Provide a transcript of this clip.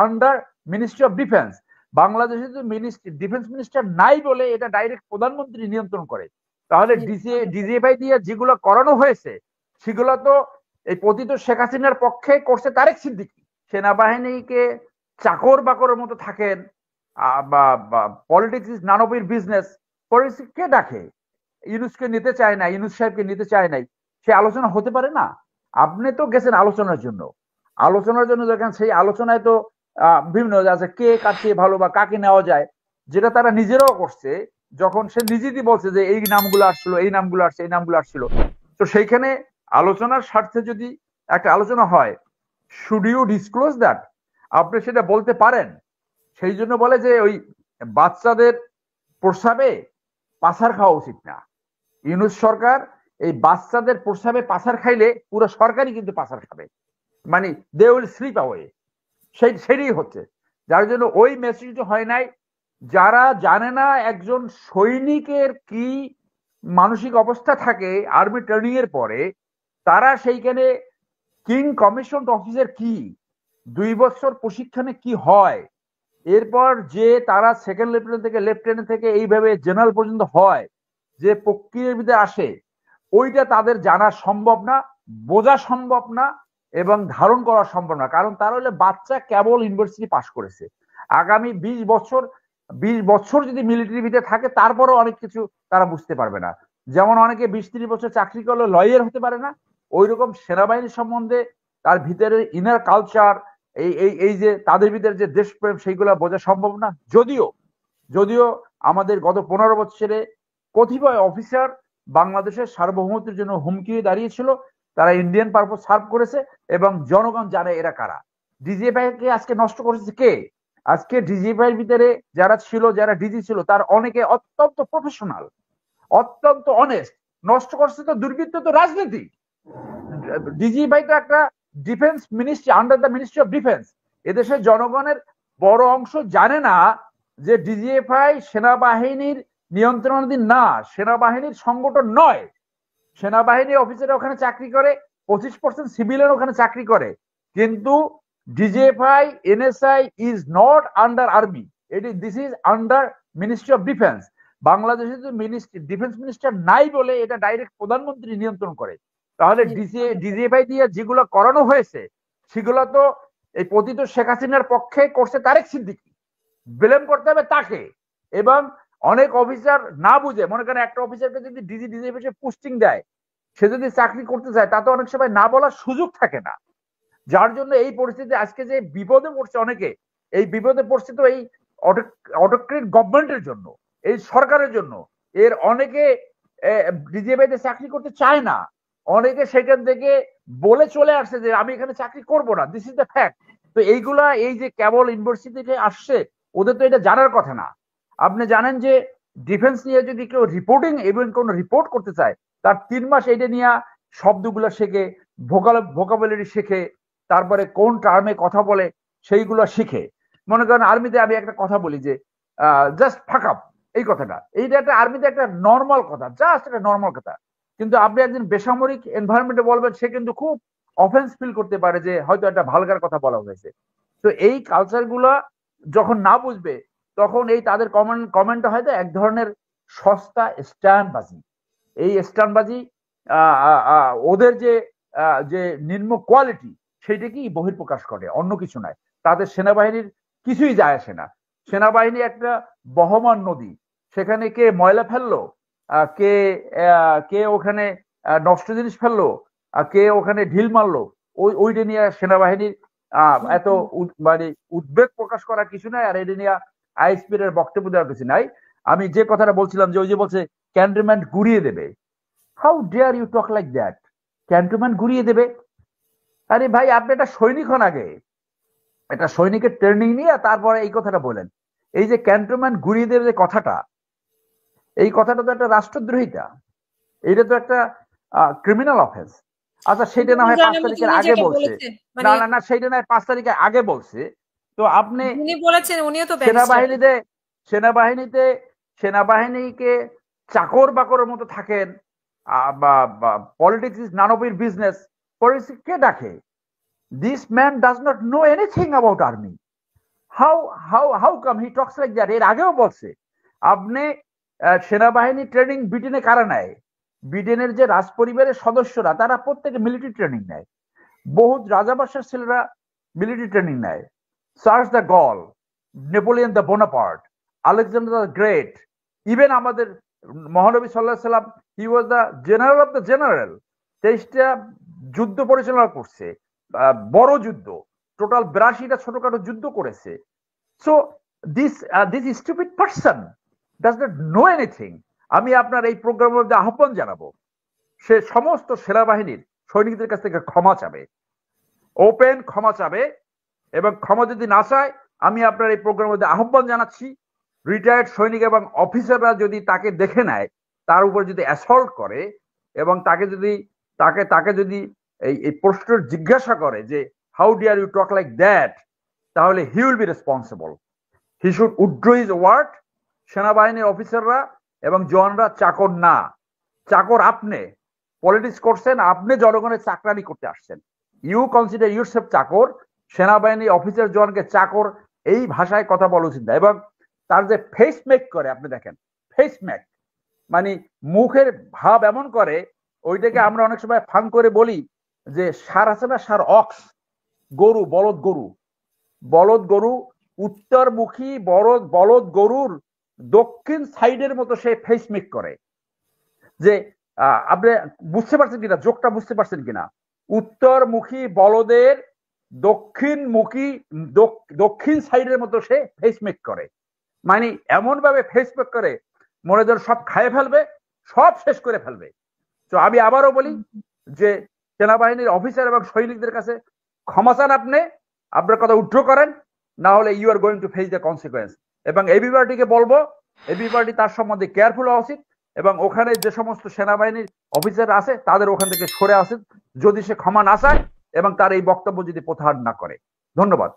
Under ministry of defence. বাংলাদেশে তো defence minister নাই বলে এটা ডাইরেক্ট প্রধানমন্ত্রী নিয়ন্ত্রণ করে। তাহলে ডিজিএফআই দিয়ে যেগুলো করানো হয়েছে সেগুলো তো এই পতিত শেখ হাসিনার পক্ষে করছে তারেক সিদ্দিকী। সেনাবাহিনীকে চাকর বাকরের মতো থাকেন, বা politics is none of your business, politics কে ডাকে? ইউনুসকে নিতে চায় না, ইউনুস সাহেবকে নিতে চায় নাই, সে আলোচনা হতে পারে না? আপনি তো গেছেন আলোচনার জন্য, দেখেন সেই আলোচনায় তো বিভিন্ন আছে কে কার চেয়ে ভালো বা কাকে নেওয়া যায়, যেটা তারা নিজেরাও করছে। যখন সে নিজেই বলছে যে এই নামগুলো আসছিল, এই নামগুলো আসছে, এই নামগুলো আসছিল, তো সেইখানে আলোচনার স্বার্থে যদি একটা আলোচনা হয়, শুড ইউ ডিসক্লোজ দ্যাট? আপনি সেটা বলতে পারেন। সেই জন্য বলে যে ওই বাচ্চাদের প্রস্রাবে পাছার খাওয়া উচিত না। ইউনুস সরকার এই বাচ্চাদের প্রস্রাবে পাছার খাইলে পুরো সরকারই কিন্তু পাছার খাবে, মানে দে উইল স্লিপ অ্যাওয়ে। সেটাই হচ্ছে, যার জন্য ওই মেসেজটা হয় নাই। যারা জানে না একজন সৈনিকের কি মানসিক অবস্থা থাকে আর্মি ট্রেনিং এর পরে, তারা সেইখানে কিং কমিশন অফিসার কি, 2 বছর প্রশিক্ষণে কি হয়, এরপর যে তারা সেকেন্ড লেফটেন্যান্ট থেকে লেফটেন্যান্ট থেকে এইভাবে জেনারেল পর্যন্ত হয়, যে প্রক্রিয়ার ভিতরে আসে, ওইটা তাদের জানা সম্ভব না, বোঝা সম্ভব না, এবং ধারণ করা সম্ভব না। কারণ তারা হলে বাচ্চা, কেবল ইউনিভার্সিটি পাশ করেছে। আগামী 20 বছর যদি মিলিটারির ভিতরে থাকে, তারপরেও অনেক কিছু তারা বুঝতে পারবে না। যেমন অনেকে 20-30 বছর চাকরি করলে লয়ার হতে পারে না, ওই রকম সেনাবাহিনী সম্বন্ধে তার ভিতরে ইনার কালচার, এই এই এই যে তাদের ভিতরে যে দেশপ্রেম, সেইগুলো বোঝা সম্ভব না। যদিও যদিও আমাদের গত 15 বছরে কতিপয় অফিসার বাংলাদেশের সার্বভৌমত্বের জন্য হুমকি হয়ে দাঁড়িয়েছিল, তারা ইন্ডিয়ান পারপোজ সার্ভ করেছে, এবং জনগণ জানে এরা কারা। ডিজিএফআই কে আজকে নষ্ট করেছে কে? আজকে ডিজিএফআই এর ভিতরে যারা ছিল, যারা ডিজি ছিল, তার অনেকে অত্যন্ত প্রফেশনাল, অত্যন্ত অনেস্ট। নষ্ট করছে তো দুর্বৃত্ত, তো রাজনীতি। ডিজিএফআই তো একটা defence ministry, under the ministry of defence. এদেশের জনগণের বড় অংশ জানে না যে ডিজিএফআই সেনাবাহিনীর নিয়ন্ত্রণাধীন না, সেনাবাহিনীর সংগঠন নয়। সেনাবাহিনী অফিসার ওখানে চাকরি করে, 25% সিভিলিয়ান ওখানে চাকরি করে, কিন্তু DGFI NSI is not under army, this is under ministry of defence. বাংলাদেশে তো ডিফেন্স মিনিস্টার নাই বলে এটা ডাইরেক্ট প্রধানমন্ত্রী নিয়ন্ত্রণ করে। তাহলে ডিজিএফআই দিয়ে যেগুলো করানো হয়েছে সেগুলো তো এই পতিত শেখ হাসিনার পক্ষে করছে তারেক সিদ্দিকী, ব্লেম করতে হবে তাকে। এবং অনেক অফিসার না বুঝে, মনে করেন একটা অফিসারকে যদি ডিজিএফআই পোস্টিং দেয়, সে যদি চাকরি করতে চায়, তাতে অনেক সময় না বলার সুযোগ থাকে না। যার জন্য এই পরিস্থিতি আজকে যে বিপদে পড়ছে অনেকে, এই বিপদে পড়ছে তো এই অটোক্রেট গভর্নমেন্টের জন্য, এই সরকারের জন্য। এর অনেকে ডিজিএফআই তে চাকরি করতে চায় না, অনেকে সেখান থেকে বলে চলে আসছে যে আমি এখানে চাকরি করব না, দিস ইজ দ্য ফ্যাক্ট। তো এইগুলা, এই যে কেবল ইউনিভার্সিটি থেকে আসছে, ওদের তো এটা জানার কথা না। আপনি জানেন যে ডিফেন্স নিয়ে যদি কেউ রিপোর্টিং, ইভেন কোন রিপোর্ট করতে চায়, তার 3 মাস এটা নিয়ে শব্দগুলো শেখে, ভোকাবুলারি শেখে, তারপরে কোন টার্মে কথা বলে সেইগুলো শিখে। মনে করেন আর্মিতে আমি একটা কথা বলি যে জাস্ট ফাঁকাপ, এই কথাটা, এইটা একটা আর্মিতে একটা নর্মাল কথা, জাস্ট একটা নর্মাল কথা। কিন্তু আপনি একদিন বেসামরিক এনভায়রনমেন্টে বলবেন, সে কিন্তু খুব অফেন্স ফিল করতে পারে যে হয়তো একটা ভালগার কথা বলা হয়েছে। তো এই কালচার গুলা যখন না বুঝবে, তখন এই তাদের কমেন্টটা হয়তো এক ধরনের সস্তা স্ট্যান্ডবাজি। এই স্ট্যান্ডবাজি ওদের যে যে নিম্ন কোয়ালিটি, সেইটাকেই বহিঃপ্রকাশ করে, অন্য কিছু নয়। তাদের সেনাবাহিনীর কিছুই যায় আসে না। সেনাবাহিনী একটা বহমান নদী, সেখানে কে ময়লা ফেললো, কে কে ওখানে নষ্ট জিনিস ফেললো, কে ওখানে ঢিল মারলো, ওইটা নিয়ে সেনাবাহিনীর এত মানে উদ্বেগ প্রকাশ করা কিছু নাই। আর এটা নিয়ে আইএসপির এর বক্তব্য দেওয়ার কিছু নাই। আমি যে কথাটা বলছিলাম যে ওই যে বলছে ক্যান্টনমেন্ট ঘুরিয়ে দেবে, how dare you talk like that? Cantonment ঘুরিয়ে দেবে? আরে ভাই, আপনি একটা সৈনিক হন আগে, একটা সৈনিকের ট্রেনিং নিয়ে তারপরে এই কথাটা বলেন। এই যে ক্যান্টনমেন্ট ঘুরিয়ে দেবে যে কথাটা, এই কথাটা তো একটা রাষ্ট্রদ্রোহিতা, এটা তো একটা ক্রিমিনাল অফেন্স। আচ্ছা, সেটা না হয় 5 তারিখের আগে বলছে, না না না, সেটা না হয় 5 তারিখের আগে বলছে। তো আপনি সেনাবাহিনীতে সেনাবাহিনীতে সেনাবাহিনীকে চাকর বাকরের মতো থাকেন, বা politics is none of your business, politics কে ডাকে? This man does not know anything about army. How how how come he talks like that? এর আগেও বলছে। আপনি সেনাবাহিনী ট্রেনিং ব্রিটেনে কারা নেয়? ব্রিটেনের যে রাজ পরিবারের সদস্যরা তারা প্রত্যেকে মিলিটারি ট্রেনিং নেয়। বহুত রাজাবাসার ছেলেরা মিলিটারি ট্রেনিং নেয়। Charles de Gaulle, Napoleon the Bonaparte, Alexander the Great, even আমাদের মহানবী সাল্লাল্লাহু আলাইহি সাল্লাম, he was the general of the general. 23টা যুদ্ধ পরিচালনা করছে, বড় যুদ্ধ, টোটাল 82টা ছোটখাটো যুদ্ধ করেছে। So this stupid person does not know anything. আমি আপনার এই প্রোগ্রামের মধ্যে আহ্বান জানাবো, সে সমস্ত সেনাবাহিনীর সৈনিকদের কাছ থেকে ক্ষমা চাবে, ওপেন ক্ষমা চাবে। এবং ক্ষমা যদি না চায়, আমি আপনার এই প্রোগ্রামের মধ্যে আহ্বান জানাচ্ছি, রিটায়ার্ড সৈনিক এবং অফিসাররা যদি তাকে দেখে নেয়, তার উপর যদি অ্যাসল্ট করে এবং তাকে যদি এই প্রশ্ন জিজ্ঞাসা করে যে how dare you talk like that, তাহলে he will be responsible. He should withdraw his word. সেনাবাহিনীর অফিসাররা এবং জওয়ানরা চাকর না। চাকর আপনি পলিটিক্স করছেন, আপনি জনগণের চাকরানি করতে আসছেন। ইউ কনসিডার ইউরসেলফ চাকর। সেনাবাহিনী অফিসার জওয়ানকে চাকর এই ভাষায় কথা বলা উচিত না। এবং তার যে ফেস মেক করে, আপনি দেখেন ফেস মেক মানে মুখের ভাব এমন করে, ওইটাকে আমরা অনেক সময় ফান করে বলি যে সার আছে না, সার অক্স, গরু, বলদ গরু উত্তরমুখী বলদ গরুর দক্ষিণ সাইডের মতো সে ফেস মেক করে। যে আপনি বুঝতে পারছেন কিনা, জোকটা বুঝতে পারছেন কিনা? উত্তরমুখী বলদের দক্ষিণ সাইডের মতো সে ফেস মেক করে। মানে এমন ভাবে ফেস মেক করে মনে ধর সব খায় ফেলবে, সব শেষ করে ফেলবে। তো আমি আবারও বলি যে সেনাবাহিনীর অফিসার এবং সৈনিকদের কাছে ক্ষমা চান, আপনি আপনার কথা উইথড্র করেন, না হলে you are going to face the consequence. এবং এবিপার্টিকে বলবো, এবিপার্টি তার সম্বন্ধে কেয়ারফুল হওয়া উচিত এবং ওখানে যে সমস্ত সেনাবাহিনীর অফিসার আছে তাদের ওখান থেকে সরে আসেন যদি সে ক্ষমা না চায় এবং তার এই বক্তব্য যদি প্রত্যাহার না করে। ধন্যবাদ।